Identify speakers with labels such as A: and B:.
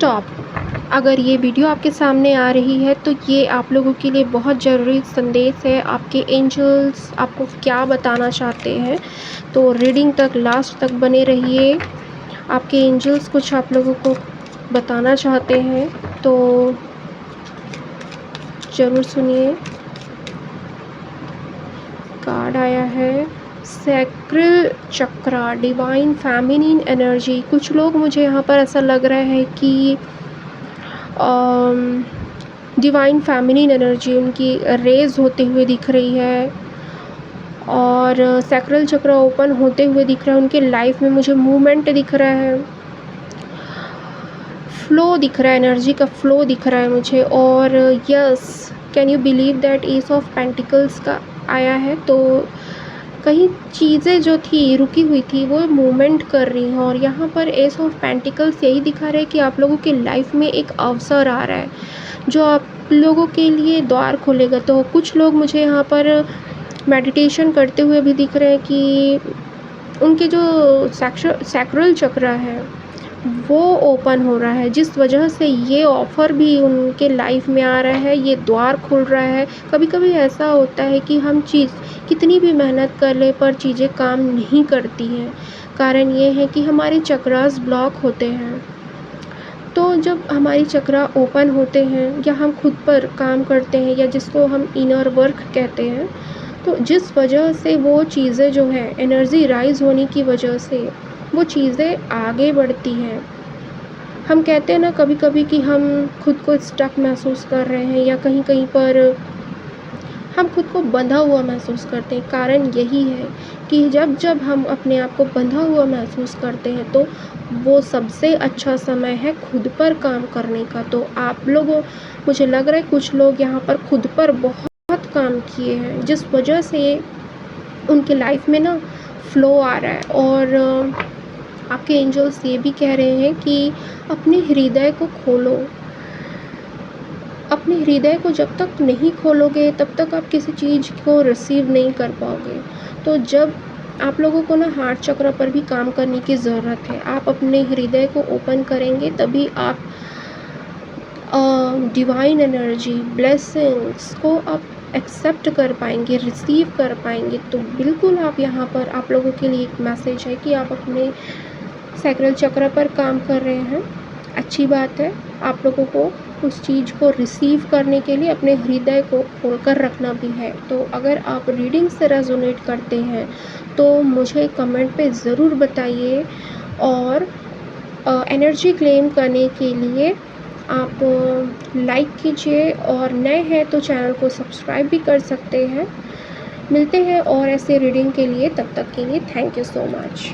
A: Stop. अगर ये video आपके सामने आ रही है तो ये आप लोगों के लिए बहुत ज़रूरी संदेश है। आपके एंजल्स आपको क्या बताना चाहते हैं, तो रीडिंग तक लास्ट तक बने रहिए। आपके एंजल्स कुछ आप लोगों को बताना चाहते हैं तो ज़रूर सुनिए। कार्ड आया है सैक्रल चक्रा, डिवाइन फेमिनिन एनर्जी। कुछ लोग, मुझे यहाँ पर ऐसा लग रहा है कि डिवाइन फेमिनिन एनर्जी उनकी रेज होते हुए दिख रही है और सैक्रल चक्र ओपन होते हुए दिख रहा है। उनके लाइफ में मुझे मूवमेंट दिख रहा है, फ्लो दिख रहा है, एनर्जी का फ्लो दिख रहा है मुझे। और yes, can you believe that S of pentacles का आया है। तो कहीं चीज़ें जो थी रुकी हुई थी वो मूवमेंट कर रही हैं। और यहाँ पर एस ऑफ पेंटिकल्स यही दिखा रहा है कि आप लोगों की लाइफ में एक अवसर आ रहा है जो आप लोगों के लिए द्वार खोलेगा। तो कुछ लोग मुझे यहाँ पर मेडिटेशन करते हुए भी दिख रहे हैं कि उनके जो सैक्रल चक्र है वो ओपन हो रहा है, जिस वजह से ये ऑफ़र भी उनके लाइफ में आ रहा है, ये द्वार खुल रहा है। कभी कभी ऐसा होता है कि हम चीज़ कितनी भी मेहनत कर ले पर चीज़ें काम नहीं करती हैं। कारण ये है कि हमारे चक्रास ब्लॉक होते हैं। तो जब हमारी चक्रा ओपन होते हैं या हम खुद पर काम करते हैं या जिसको हम इनर वर्क कहते हैं, तो जिस वजह से वो चीज़ें जो है एनर्जी राइज होने की वजह से वो चीज़ें आगे बढ़ती हैं। हम कहते हैं ना कभी कभी कि हम खुद को स्टक महसूस कर रहे हैं या कहीं कहीं पर हम खुद को बंधा हुआ महसूस करते हैं। कारण यही है कि जब जब हम अपने आप को बंधा हुआ महसूस करते हैं तो वो सबसे अच्छा समय है खुद पर काम करने का। तो आप लोगों, मुझे लग रहा है कुछ लोग यहाँ पर खुद पर बहुत काम किए हैं जिस वजह से उनके लाइफ में ना फ्लो आ रहा है। और आपके एंजल्स ये भी कह रहे हैं कि अपने हृदय को खोलो। अपने हृदय को जब तक नहीं खोलोगे तब तक आप किसी चीज़ को रिसीव नहीं कर पाओगे। तो जब आप लोगों को ना हार्ट चक्र पर भी काम करने की ज़रूरत है। आप अपने हृदय को ओपन करेंगे तभी आप डिवाइन एनर्जी, ब्लेसिंग्स को आप एक्सेप्ट कर पाएंगे, रिसीव कर पाएंगे। तो बिल्कुल आप यहाँ पर, आप लोगों के लिए एक मैसेज है कि आप अपने सैक्रल चक्र पर काम कर रहे हैं। अच्छी बात है। आप लोगों को उस चीज़ को रिसीव करने के लिए अपने हृदय को खोलकर रखना भी है। तो अगर आप रीडिंग से रेजोनेट करते हैं तो मुझे कमेंट पे ज़रूर बताइए। और एनर्जी क्लेम करने के लिए आप लाइक कीजिए और नए हैं तो चैनल को सब्सक्राइब भी कर सकते हैं। मिलते हैं और ऐसे रीडिंग के लिए, तब तक के लिए थैंक यू सो मच।